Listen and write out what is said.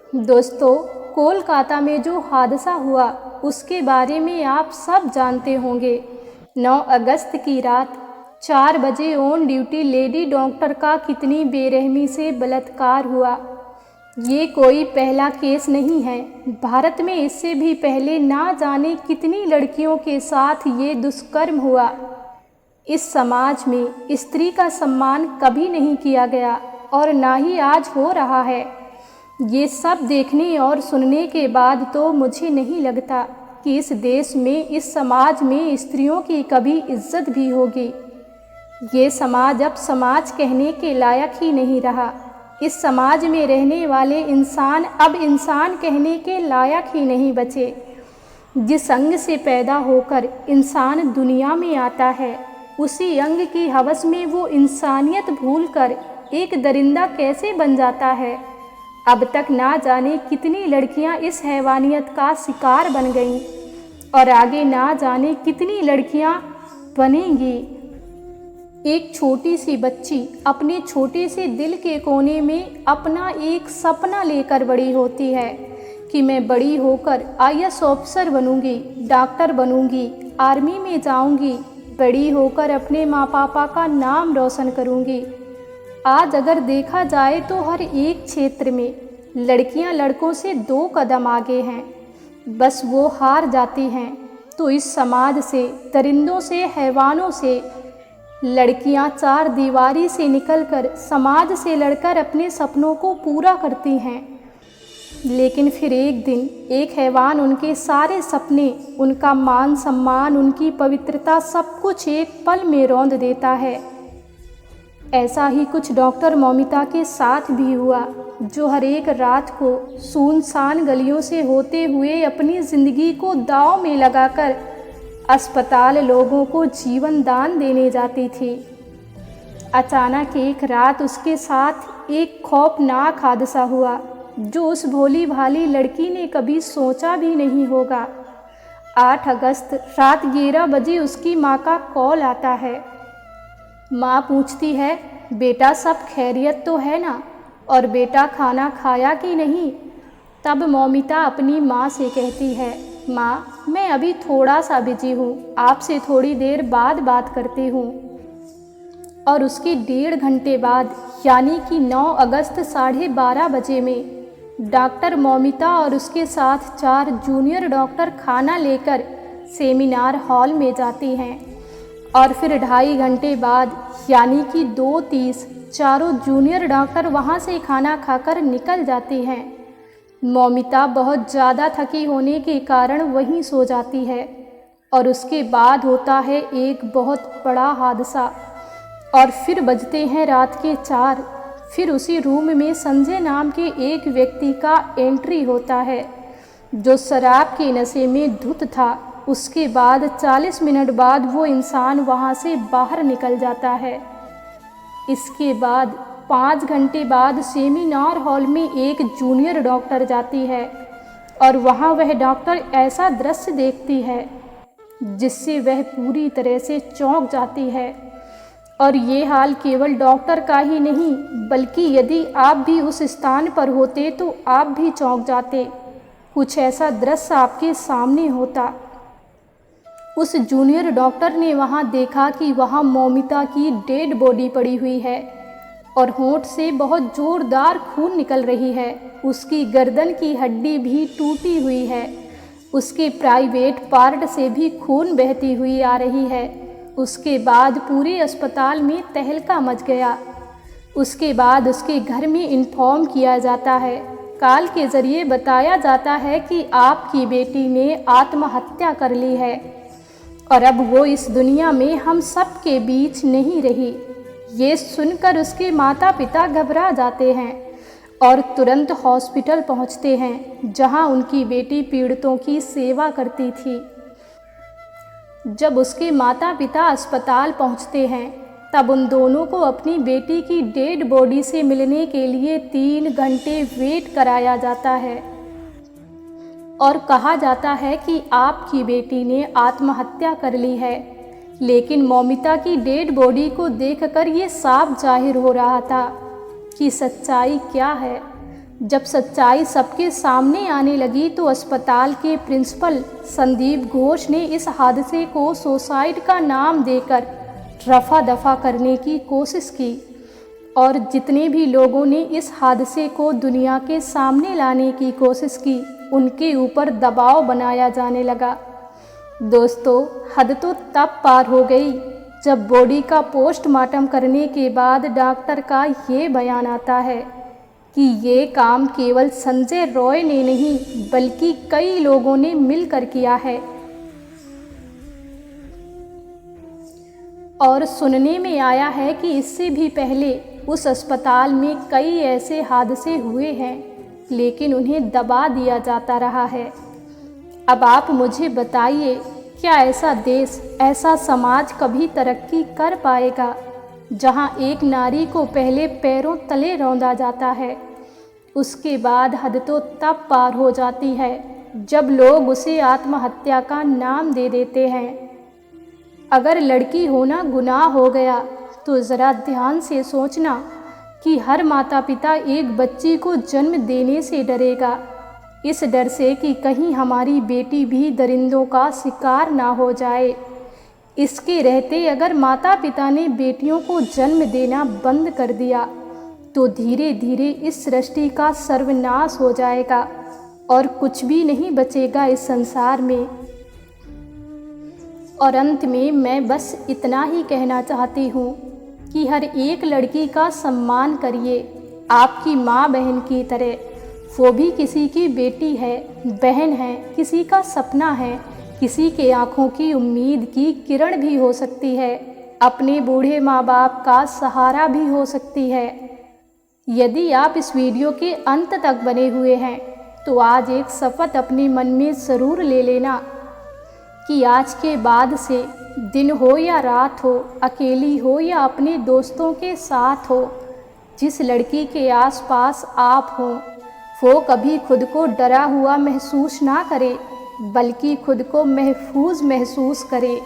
दोस्तों, कोलकाता में जो हादसा हुआ उसके बारे में आप सब जानते होंगे। 9 अगस्त की रात 4 बजे ऑन ड्यूटी लेडी डॉक्टर का कितनी बेरहमी से बलात्कार हुआ। ये कोई पहला केस नहीं है। भारत में इससे भी पहले ना जाने कितनी लड़कियों के साथ ये दुष्कर्म हुआ। इस समाज में स्त्री का सम्मान कभी नहीं किया गया और ना ही आज हो रहा है। ये सब देखने और सुनने के बाद तो मुझे नहीं लगता कि इस देश में, इस समाज में स्त्रियों की कभी इज्जत भी होगी। ये समाज अब समाज कहने के लायक ही नहीं रहा। इस समाज में रहने वाले इंसान अब इंसान कहने के लायक ही नहीं बचे। जिस अंग से पैदा होकर इंसान दुनिया में आता है, उसी अंग की हवस में वो इंसानियत भूलकर एक दरिंदा कैसे बन जाता है। अब तक ना जाने कितनी लड़कियां इस हैवानियत का शिकार बन गईं और आगे ना जाने कितनी लड़कियां बनेंगी। एक छोटी सी बच्ची अपने छोटे से दिल के कोने में अपना एक सपना लेकर बड़ी होती है कि मैं बड़ी होकर IAS ऑफिसर बनूंगी, डॉक्टर बनूंगी, आर्मी में जाऊंगी, बड़ी होकर अपने माँ पापा का नाम रोशन करूंगी। आज अगर देखा जाए तो हर एक क्षेत्र में लड़कियां लड़कों से 2 कदम आगे हैं। बस वो हार जाती हैं तो इस समाज से, दरिंदों से, हैवानों से लड़कियां 4 दीवारी से निकलकर समाज से लड़कर अपने सपनों को पूरा करती हैं। लेकिन फिर एक दिन एक हैवान उनके सारे सपने, उनका मान सम्मान, उनकी पवित्रता, सब कुछ एक पल में रौंद देता है। ऐसा ही कुछ डॉक्टर मौमिता के साथ भी हुआ, जो हर एक रात को सुनसान गलियों से होते हुए अपनी ज़िंदगी को दांव में लगाकर अस्पताल लोगों को जीवन दान देने जाती थी। अचानक एक रात उसके साथ एक खौफनाक हादसा हुआ, जो उस भोली भाली लड़की ने कभी सोचा भी नहीं होगा। 8 अगस्त रात 11 बजे उसकी माँ का कॉल आता है। माँ पूछती है, बेटा सब खैरियत तो है ना, और बेटा खाना खाया कि नहीं। तब मौमिता अपनी माँ से कहती है, माँ मैं अभी थोड़ा सा बिजी हूँ, आपसे थोड़ी देर बाद बात करती हूँ। और उसके 1.5 घंटे बाद यानी कि 9 अगस्त 12:30 बजे में डॉक्टर मौमिता और उसके साथ 4 जूनियर डॉक्टर खाना लेकर सेमिनार हॉल में जाती हैं। और फिर 2.5 घंटे बाद यानी कि 2:30 चारों जूनियर डॉक्टर वहाँ से खाना खाकर निकल जाती हैं। मौमिता बहुत ज़्यादा थकी होने के कारण वहीं सो जाती है। और उसके बाद होता है एक बहुत बड़ा हादसा। और फिर बजते हैं रात के 4। फिर उसी रूम में संजय नाम के एक व्यक्ति का एंट्री होता है, जो शराब के नशे में धुत था। उसके बाद 40 मिनट बाद वो इंसान वहाँ से बाहर निकल जाता है। इसके बाद 5 घंटे बाद सेमिनार हॉल में एक जूनियर डॉक्टर जाती है और वहाँ वह डॉक्टर ऐसा दृश्य देखती है जिससे वह पूरी तरह से चौंक जाती है। और ये हाल केवल डॉक्टर का ही नहीं, बल्कि यदि आप भी उस स्थान पर होते तो आप भी चौंक जाते। कुछ ऐसा दृश्य आपके सामने होता। उस जूनियर डॉक्टर ने वहाँ देखा कि वहाँ मौमिता की डेड बॉडी पड़ी हुई है और होंठ से बहुत ज़ोरदार खून निकल रही है। उसकी गर्दन की हड्डी भी टूटी हुई है। उसके प्राइवेट पार्ट से भी खून बहती हुई आ रही है। उसके बाद पूरे अस्पताल में तहलका मच गया। उसके बाद उसके घर में इन्फॉर्म किया जाता है। कॉल के ज़रिए बताया जाता है कि आपकी बेटी ने आत्महत्या कर ली है और अब वो इस दुनिया में हम सब के बीच नहीं रही। ये सुनकर उसके माता पिता घबरा जाते हैं और तुरंत हॉस्पिटल पहुंचते हैं, जहां उनकी बेटी पीड़ितों की सेवा करती थी। जब उसके माता पिता अस्पताल पहुंचते हैं, तब उन दोनों को अपनी बेटी की डेड बॉडी से मिलने के लिए 3 घंटे वेट कराया जाता है और कहा जाता है कि आपकी बेटी ने आत्महत्या कर ली है। लेकिन मौमिता की डेड बॉडी को देखकर ये साफ जाहिर हो रहा था कि सच्चाई क्या है। जब सच्चाई सबके सामने आने लगी तो अस्पताल के प्रिंसिपल संदीप घोष ने इस हादसे को सुसाइड का नाम देकर रफा दफा करने की कोशिश की और जितने भी लोगों ने इस हादसे को दुनिया के सामने लाने की कोशिश की उनके ऊपर दबाव बनाया जाने लगा। दोस्तों, हद तो तब पार हो गई जब बॉडी का पोस्टमार्टम करने के बाद डॉक्टर का ये बयान आता है कि ये काम केवल संजय रॉय ने नहीं बल्कि कई लोगों ने मिलकर किया है। और सुनने में आया है कि इससे भी पहले उस अस्पताल में कई ऐसे हादसे हुए हैं लेकिन उन्हें दबा दिया जाता रहा है। अब आप मुझे बताइए, क्या ऐसा देश, ऐसा समाज कभी तरक्की कर पाएगा जहां एक नारी को पहले पैरों तले रौंदा जाता है, उसके बाद हद तो तब पार हो जाती है जब लोग उसे आत्महत्या का नाम दे देते हैं। अगर लड़की होना गुनाह हो गया तो ज़रा ध्यान से सोचना कि हर माता पिता एक बच्ची को जन्म देने से डरेगा, इस डर से कि कहीं हमारी बेटी भी दरिंदों का शिकार ना हो जाए। इसके रहते अगर माता पिता ने बेटियों को जन्म देना बंद कर दिया तो धीरे धीरे इस सृष्टि का सर्वनाश हो जाएगा और कुछ भी नहीं बचेगा इस संसार में। और अंत में मैं बस इतना ही कहना चाहती हूँ कि हर एक लड़की का सम्मान करिए, आपकी माँ बहन की तरह। वो भी किसी की बेटी है, बहन है, किसी का सपना है, किसी के आँखों की उम्मीद की किरण भी हो सकती है, अपने बूढ़े माँ बाप का सहारा भी हो सकती है। यदि आप इस वीडियो के अंत तक बने हुए हैं तो आज एक शपथ अपने मन में ज़रूर ले लेना कि आज के बाद से दिन हो या रात हो, अकेली हो या अपने दोस्तों के साथ हो, जिस लड़की के आसपास आप हो वो कभी खुद को डरा हुआ महसूस ना करे बल्कि खुद को महफूज महसूस करे।